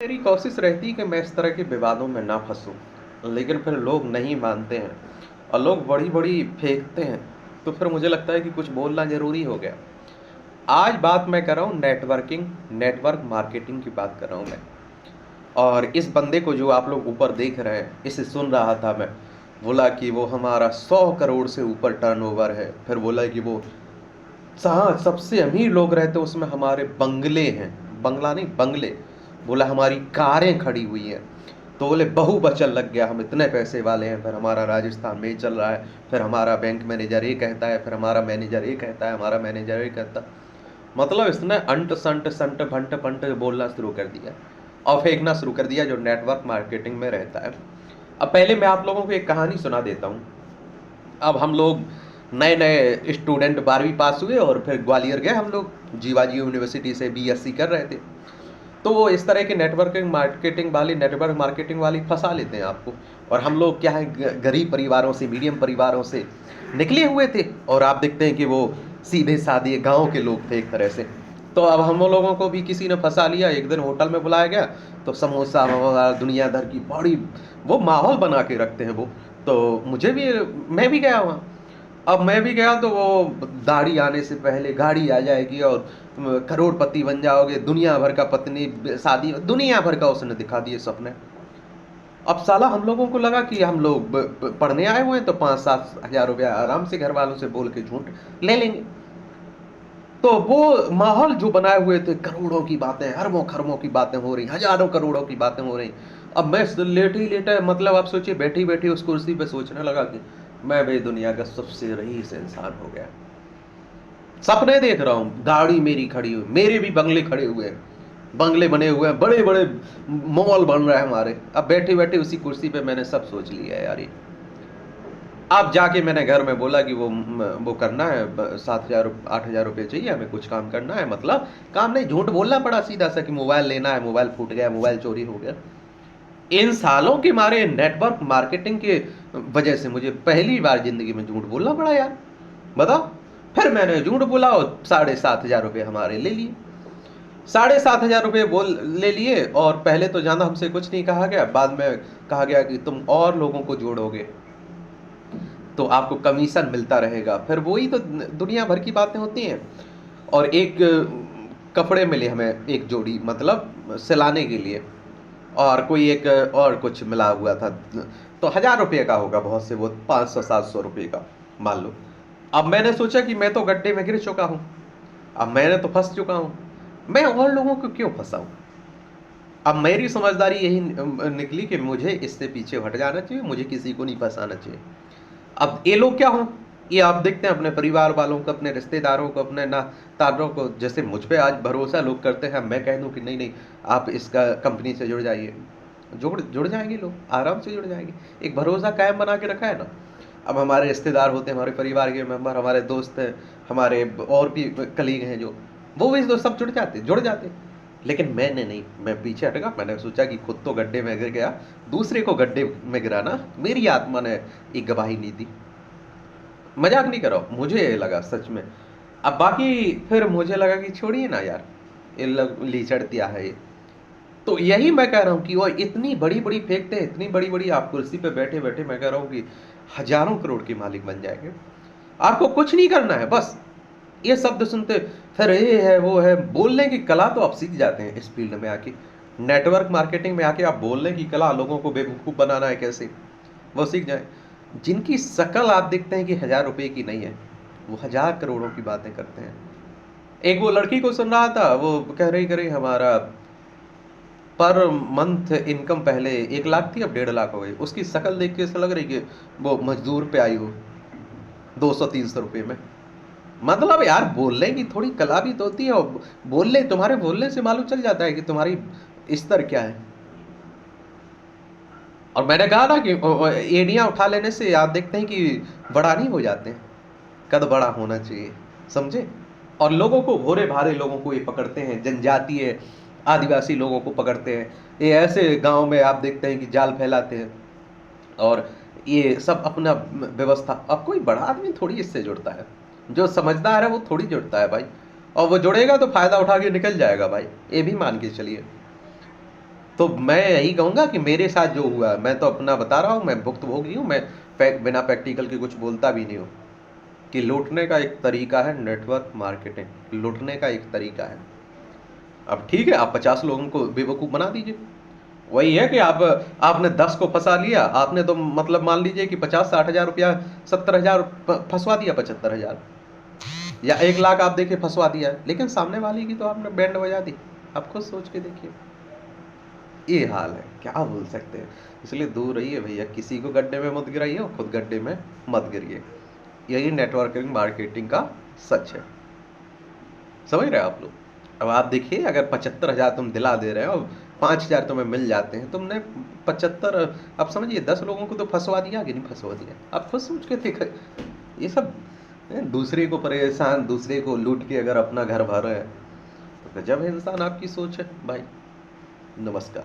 मेरी कोशिश रहती है कि मैं इस तरह के विवादों में ना फंसूं, लेकिन फिर लोग नहीं मानते हैं और लोग बड़ी बड़ी फेंकते हैं। तो फिर मुझे लगता है कि कुछ बोलना ज़रूरी हो गया। आज बात मैं कर रहा हूँ नेटवर्किंग, नेटवर्क मार्केटिंग की बात कर रहा हूँ मैं। और इस बंदे को जो आप लोग ऊपर देख रहे हैं, इसे सुन रहा था मैं। बोला कि वो हमारा 100 करोड़ से ऊपर टर्नओवर है। फिर बोला कि वो सबसे अमीर लोग रहते उसमें हमारे बंगले हैं। बंगला नहीं, बंगले। बोला हमारी कारें खड़ी हुई हैं। तो बोले बहुवचन लग गया, हम इतने पैसे वाले हैं। फिर हमारा राजस्थान में ही चल रहा है। फिर हमारा बैंक मैनेजर ये कहता है, फिर हमारा मैनेजर ये कहता है, हमारा मैनेजर ये कहता है। मतलब इसने अंट संट संट भंट पंट बोलना शुरू कर दिया और फेंकना शुरू कर दिया जो नेटवर्क मार्केटिंग में रहता है। अब पहले मैं आप लोगों को एक कहानी सुना देता हूँ। अब हम लोग नए नए स्टूडेंट 12वीं पास हुए और फिर ग्वालियर गए हम लोग। जीवाजी यूनिवर्सिटी से बीएससी कर रहे थे। तो वो इस तरह की नेटवर्क मार्केटिंग वाली फंसा लेते हैं आपको। और हम लोग क्या है, गरीब परिवारों से, मीडियम परिवारों से निकले हुए थे। और आप देखते हैं कि वो सीधे साधे गांव के लोग थे एक तरह से। तो अब हम लोगों को भी किसी ने फंसा लिया। एक दिन होटल में बुलाया गया तो समोसा वमोसा दुनिया भर की बड़ी वो माहौल बना के रखते हैं वो। तो मैं भी गया वहाँ। अब मैं भी गया तो वो दाढ़ी आने से पहले गाड़ी आ जाएगी और करोड़पति बन जाओगे, दुनिया भर का पत्नी शादी, दुनिया भर का उसने दिखा दिए सपने। अब साला हम लोगों को लगा कि हम लोग पढ़ने आए हुए हैं तो 5-7 हज़ार रुपया आराम से घर वालों से बोल के झूठ ले लेंगे। तो वो माहौल जो बनाए हुए थे, करोड़ों की बातें, अरबों खरबों की बातें हो रही, हजारों करोड़ों की बातें हो रही। अब मैं लेटे ही लेटे, मतलब आप सोचिए, बैठी बैठी उस कुर्सी पे सोचने लगा कि मैं भाई दुनिया का सबसे रईस इंसान हो गया। सपने देख रहा हूँ, गाड़ी मेरी खड़ी हुई, मेरे भी बंगले खड़े हुए हैं, बंगले बने हुए हैं, बड़े बड़े मॉल बन रहे हैं हमारे। अब बैठे बैठे उसी कुर्सी पे मैंने सब सोच लिया है यार ये। अब जाके मैंने घर में बोला कि वो करना है, 7,000 8,000 रुपये चाहिए हमें, कुछ काम करना है। मतलब काम नहीं, झूठ बोलना पड़ा सीधा सा कि मोबाइल लेना है, मोबाइल फूट गया, मोबाइल चोरी हो गया। इन सालों के मारे नेटवर्क मार्केटिंग के वजह से मुझे पहली बार जिंदगी में झूठ बोलना पड़ा यार, बताओ। फिर मैंने झूठ बोला और 7,500 रुपये हमारे ले लिए। 7,500 रुपये बोल ले लिए। और पहले तो जाना हमसे कुछ नहीं कहा गया, बाद में कहा गया कि तुम और लोगों को जोड़ोगे तो आपको कमीशन मिलता रहेगा। फिर वही तो दुनिया भर की बातें होती हैं। और एक कपड़े मिले हमें, एक जोड़ी, मतलब सिलाने के लिए। और कोई एक और कुछ मिला हुआ था। तो 1,000 रुपये का होगा बहुत से, वो 500-700 रुपये का मान लो। अब मैंने सोचा कि मैं तो गड्ढे में गिर चुका हूँ, अब मैंने तो फंस चुका हूँ, मैं और लोगों को क्यों फंसाऊं। अब मेरी समझदारी यही निकली कि मुझे इससे पीछे हट जाना चाहिए, मुझे किसी को नहीं फंसाना चाहिए। अब ये लोग क्या हो, ये आप देखते हैं अपने परिवार वालों को, अपने रिश्तेदारों को, अपने नातारों को, जैसे मुझ पे आज भरोसा लोग करते हैं। मैं कह दूं कि नहीं नहीं, आप इसका कंपनी से जुड़ जाइए, जुड़ जुड़ जाएंगे लोग, आराम से जुड़ जाएंगे। एक भरोसा कायम बना के रखा है ना। अब हमारे रिश्तेदार होते हैं, हमारे परिवार के मेंबर, हमारे दोस्त हैं, हमारे और भी कलीग हैं जो, वो भी तो सब जुड़ जाते। लेकिन मैंने नहीं, मैं पीछे हट गया। मैंने सोचा कि खुद तो गड्ढे में गिर गया, दूसरे को गड्ढे में गिराना मेरी आत्मा ने एक गवाही नहीं दी। मजाक नहीं करो, मुझे लगा सच में। अब बाकी फिर मुझे लगा कि छोड़िए ना यार, ये लोग लीचड़ दिया है ये। तो यही मैं कह रहा हूँ कि वो इतनी बड़ी बड़ी फेंकते हैं, इतनी बड़ी बड़ी, आप कुर्सी पे बैठे बैठे मैं कह रहा हूँ कि हजारों करोड़ के मालिक बन जाएंगे। आपको कुछ नहीं करना है, बस ये शब्द सुनते फिर ये है वो है। बोलने की कला तो आप सीख जाते हैं इस फील्ड में आके, नेटवर्क मार्केटिंग में आके आप बोलने की कला, लोगों को बेवकूफ़ बनाना है कैसे, वो सीख जाए। जिनकी शकल आप देखते हैं कि 1,000 रुपये की नहीं है, वो 1,000 करोड़ों की बातें करते हैं। एक वो लड़की को सुन रहा था, वो कह रही हमारा पर मंथ इनकम पहले 1 लाख थी, अब 1.5 लाख हो गई। उसकी शकल देख के ऐसा लग रही कि वो मजदूर पे आई हो 200-300 रुपये में। मतलब यार, बोलने की थोड़ी कला भी तो होती है। और तुम्हारे बोलने से मालूम चल जाता है कि तुम्हारी स्तर क्या है। और मैंने कहा ना कि एड़ियाँ उठा लेने से आप देखते हैं कि बड़ा नहीं हो जाते हैं, कद बड़ा होना चाहिए, समझे। और लोगों को, भोरे भारे लोगों को ये पकड़ते हैं, जनजातीय आदिवासी लोगों को पकड़ते हैं। ये ऐसे गांव में आप देखते हैं कि जाल फैलाते हैं। और ये सब अपना व्यवस्था, अब कोई बड़ा आदमी थोड़ी इससे जुड़ता है, जो समझदार है वो थोड़ी जुड़ता है भाई। और वो जुड़ेगा तो फायदा उठा के निकल जाएगा भाई, ये भी मान के चलिए। तो मैं यही कहूँगा कि मेरे साथ जो हुआ, मैं तो अपना बता रहा हूँ, मैं भुक्तभोगी हूँ, मैं बिना प्रैक्टिकल के कुछ बोलता भी नहीं हूँ। कि लूटने का एक तरीका है नेटवर्क मार्केटिंग, लूटने का एक तरीका है। अब ठीक है, आप 50 लोगों को बेवकूफ़ बना दीजिए। वही है कि आपने 10 को फंसा लिया, आपने तो मतलब मान लीजिए कि 50-60 हज़ार रुपया, 70 हज़ार फंसवा दिया, 75 हज़ार या 1 लाख आप देखिए फंसवा दिया है, लेकिन सामने वाले की तो आपने बैंड बजा दी। आप खुद सोच के देखिए, ये हाल है, क्या बोल सकते हैं। इसलिए दूर रहिए भैया, किसी को गड्ढे में मत गिराइए और खुद गड्ढे में मत गिरिए। यही नेटवर्किंग मार्केटिंग का सच है। समझ रहे हैं आप लोग। अब आप देखिए, अगर 75 हज़ार तुम दिला दे रहे हो, 5 हज़ार तुम्हें मिल जाते हैं, तुमने 75, अब समझिए 10 लोगों को तो फंसवा दिया कि नहीं फंसवा दिया। आप खुद सोच के देखो, ये सब दूसरे को परेशान, दूसरे को लूट के अगर अपना घर भर रहे हैं, तो गजब है इंसान आपकी सोच है भाई। नमस्कार।